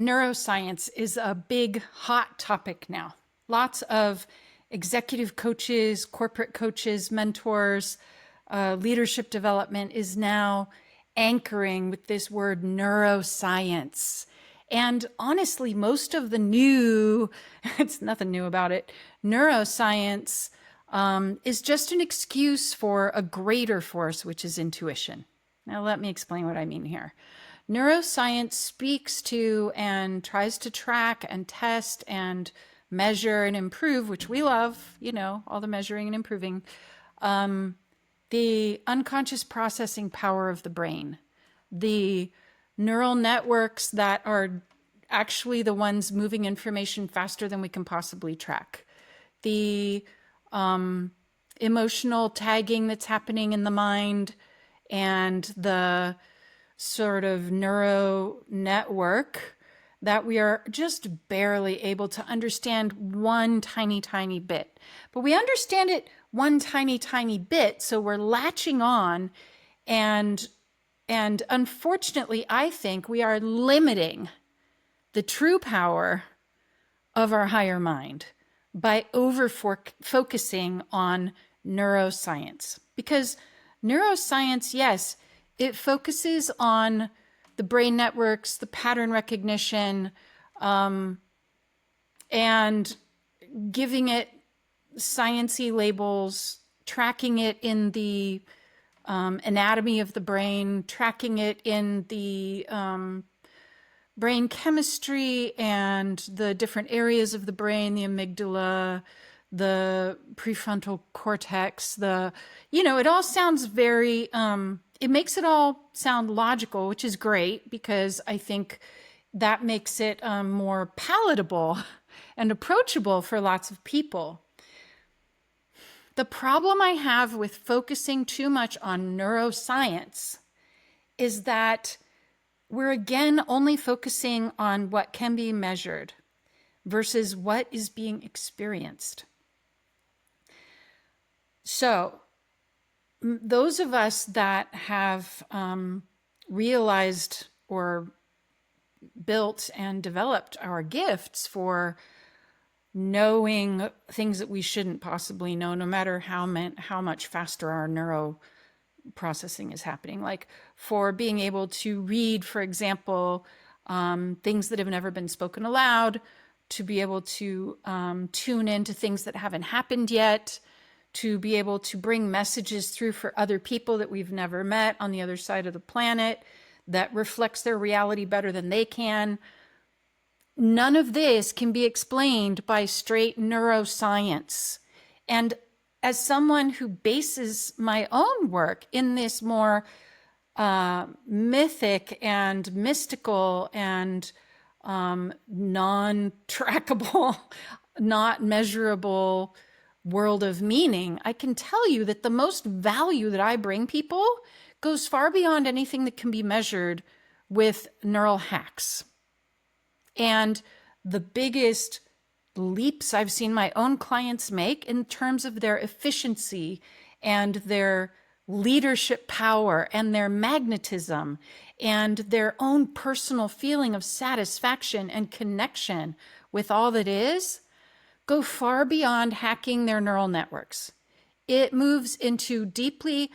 Neuroscience is a big, hot topic now. Lots of executive coaches, corporate coaches, mentors, leadership development is now anchoring with this word neuroscience. And honestly, most of the new, it's nothing new about it, neuroscience is just an excuse for a greater force, which is intuition. Now, let me explain what I mean here. Neuroscience speaks to and tries to track and test and measure and improve, which we love, all the measuring and improving, the unconscious processing power of the brain, the neural networks that are actually the ones moving information faster than we can possibly track, the emotional tagging that's happening in the mind, and the sort of neuro network that we are just barely able to understand one tiny, tiny bit. But we understand it one tiny, tiny bit, so we're latching on, and unfortunately, I think we are limiting the true power of our higher mind by over-focusing on neuroscience. Because neuroscience, yes, it focuses on the brain networks, the pattern recognition, and giving it sciencey labels, tracking it in the anatomy of the brain, tracking it in the brain chemistry and the different areas of the brain, the amygdala, the prefrontal cortex, it all sounds very, it makes it all sound logical, which is great because I think that makes it more palatable and approachable for lots of people. The problem I have with focusing too much on neuroscience is that we're again only focusing on what can be measured versus what is being experienced. So, those of us that have realized or built and developed our gifts for knowing things that we shouldn't possibly know, no matter how much faster our neuro processing is happening, like for being able to read, for example, things that have never been spoken aloud, to be able to tune into things that haven't happened yet, to be able to bring messages through for other people that we've never met on the other side of the planet that reflects their reality better than they can. None of this can be explained by straight neuroscience. And as someone who bases my own work in this more mythic and mystical and non-trackable, not measurable world of meaning, I can tell you that the most value that I bring people goes far beyond anything that can be measured with neural hacks. And the biggest leaps I've seen my own clients make in terms of their efficiency and their leadership power and their magnetism and their own personal feeling of satisfaction and connection with all that is, go far beyond hacking their neural networks. It moves into deeply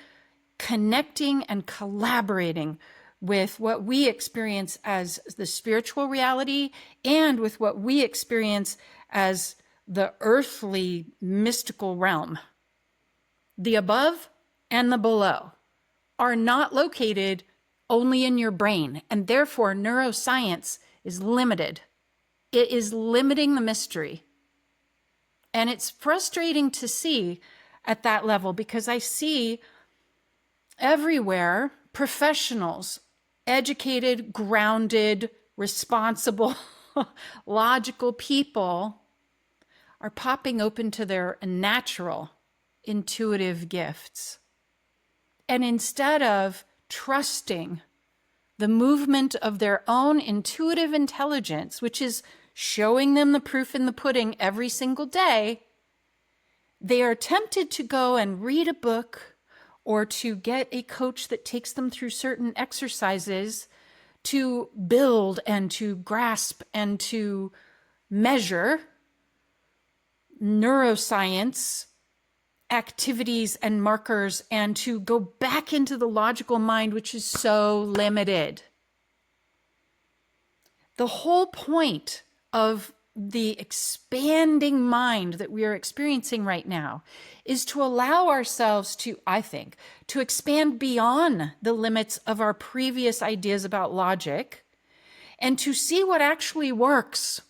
connecting and collaborating with what we experience as the spiritual reality and with what we experience as the earthly mystical realm. The above and the below are not located only in your brain, and therefore neuroscience is limited. It is limiting the mystery. And it's frustrating to see at that level because I see everywhere professionals, educated, grounded, responsible, logical people are popping open to their natural, intuitive gifts. And instead of trusting the movement of their own intuitive intelligence, which is showing them the proof in the pudding every single day, they are tempted to go and read a book or to get a coach that takes them through certain exercises to build and to grasp and to measure neuroscience activities and markers, and to go back into the logical mind, which is so limited. The whole point of the expanding mind that we are experiencing right now is to allow ourselves to, I think, to expand beyond the limits of our previous ideas about logic and to see what actually works.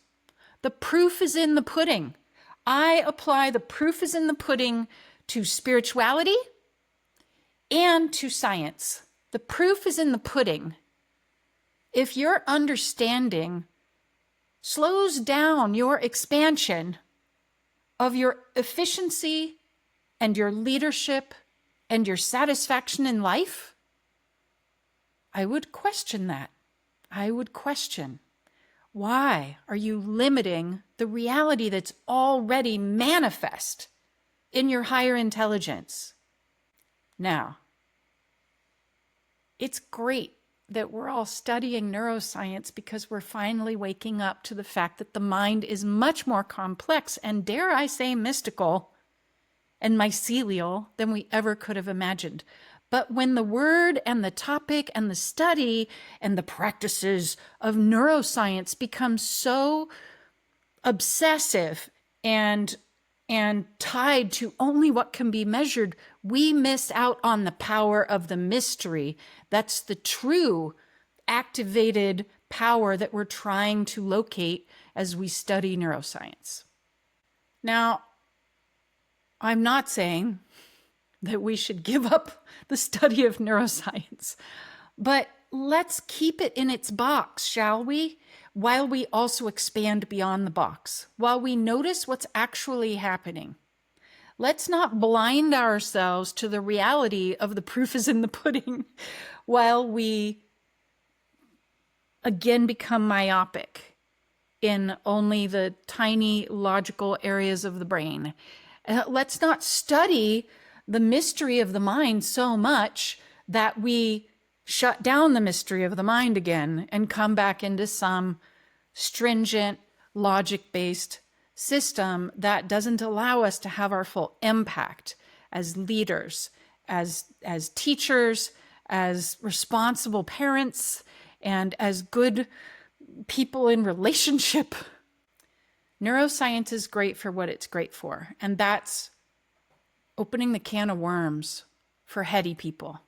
The proof is in the pudding. I apply the proof is in the pudding to spirituality and to science. The proof is in the pudding. If your understanding slows down your expansion of your efficiency and your leadership and your satisfaction in life, I would question that. I would question, why are you limiting the reality that's already manifest in your higher intelligence? Now, it's great that we're all studying neuroscience because we're finally waking up to the fact that the mind is much more complex and, dare I say, mystical and mycelial than we ever could have imagined. But when the word and the topic and the study and the practices of neuroscience become so obsessive and tied to only what can be measured, we miss out on the power of the mystery. That's the true activated power that we're trying to locate as we study neuroscience. Now, I'm not saying that we should give up the study of neuroscience, but let's keep it in its box, shall we? While we also expand beyond the box, while we notice what's actually happening. Let's not blind ourselves to the reality of the proof is in the pudding while we again become myopic in only the tiny logical areas of the brain. Let's not study the mystery of the mind so much that we shut down the mystery of the mind again and come back into some stringent, logic-based system that doesn't allow us to have our full impact as leaders, as teachers, as responsible parents, and as good people in relationship. Neuroscience is great for what it's great for, and that's opening the can of worms for heady people.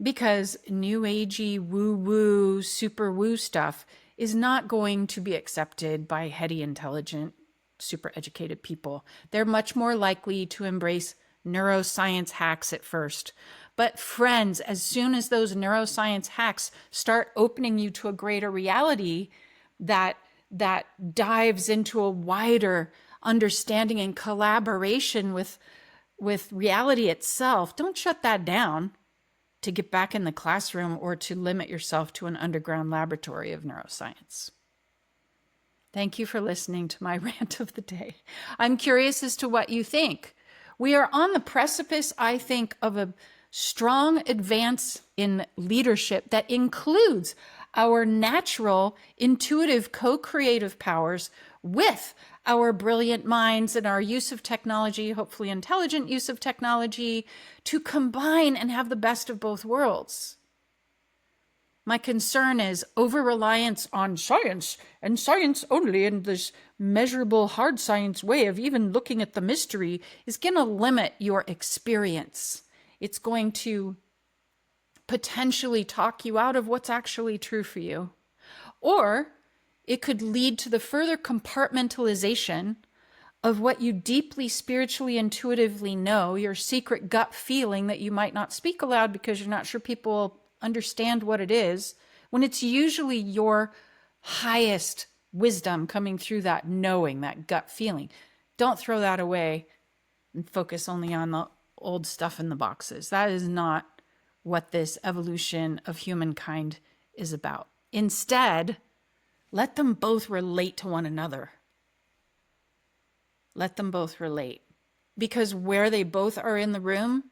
Because new agey, woo-woo, super woo stuff is not going to be accepted by heady, intelligent, super educated people. They're much more likely to embrace neuroscience hacks at first. But friends, as soon as those neuroscience hacks start opening you to a greater reality that dives into a wider understanding and collaboration with reality itself, don't shut that down to get back in the classroom or to limit yourself to an underground laboratory of neuroscience. Thank you for listening to my rant of the day. I'm curious as to what you think. We are on the precipice, I think, of a strong advance in leadership that includes our natural, intuitive, co-creative powers with our brilliant minds and our use of technology, hopefully intelligent use of technology, to combine and have the best of both worlds. My concern is over-reliance on science, and science only in this measurable hard science way of even looking at the mystery is going to limit your experience. It's going to potentially talk you out of what's actually true for you. Or it could lead to the further compartmentalization of what you deeply spiritually intuitively know, your secret gut feeling that you might not speak aloud because you're not sure people will understand what it is, when it's usually your highest wisdom coming through that knowing, that gut feeling. Don't throw that away and focus only on the old stuff in the boxes. That is not what this evolution of humankind is about. Instead, let them both relate to one another. Let them both relate. Because where they both are in the room,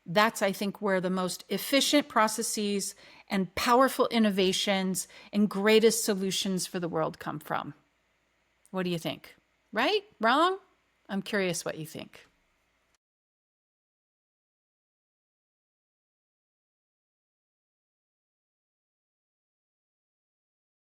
that's, I think, where the most efficient processes and powerful innovations and greatest solutions for the world come from. What do you think? Right? Wrong? I'm curious what you think.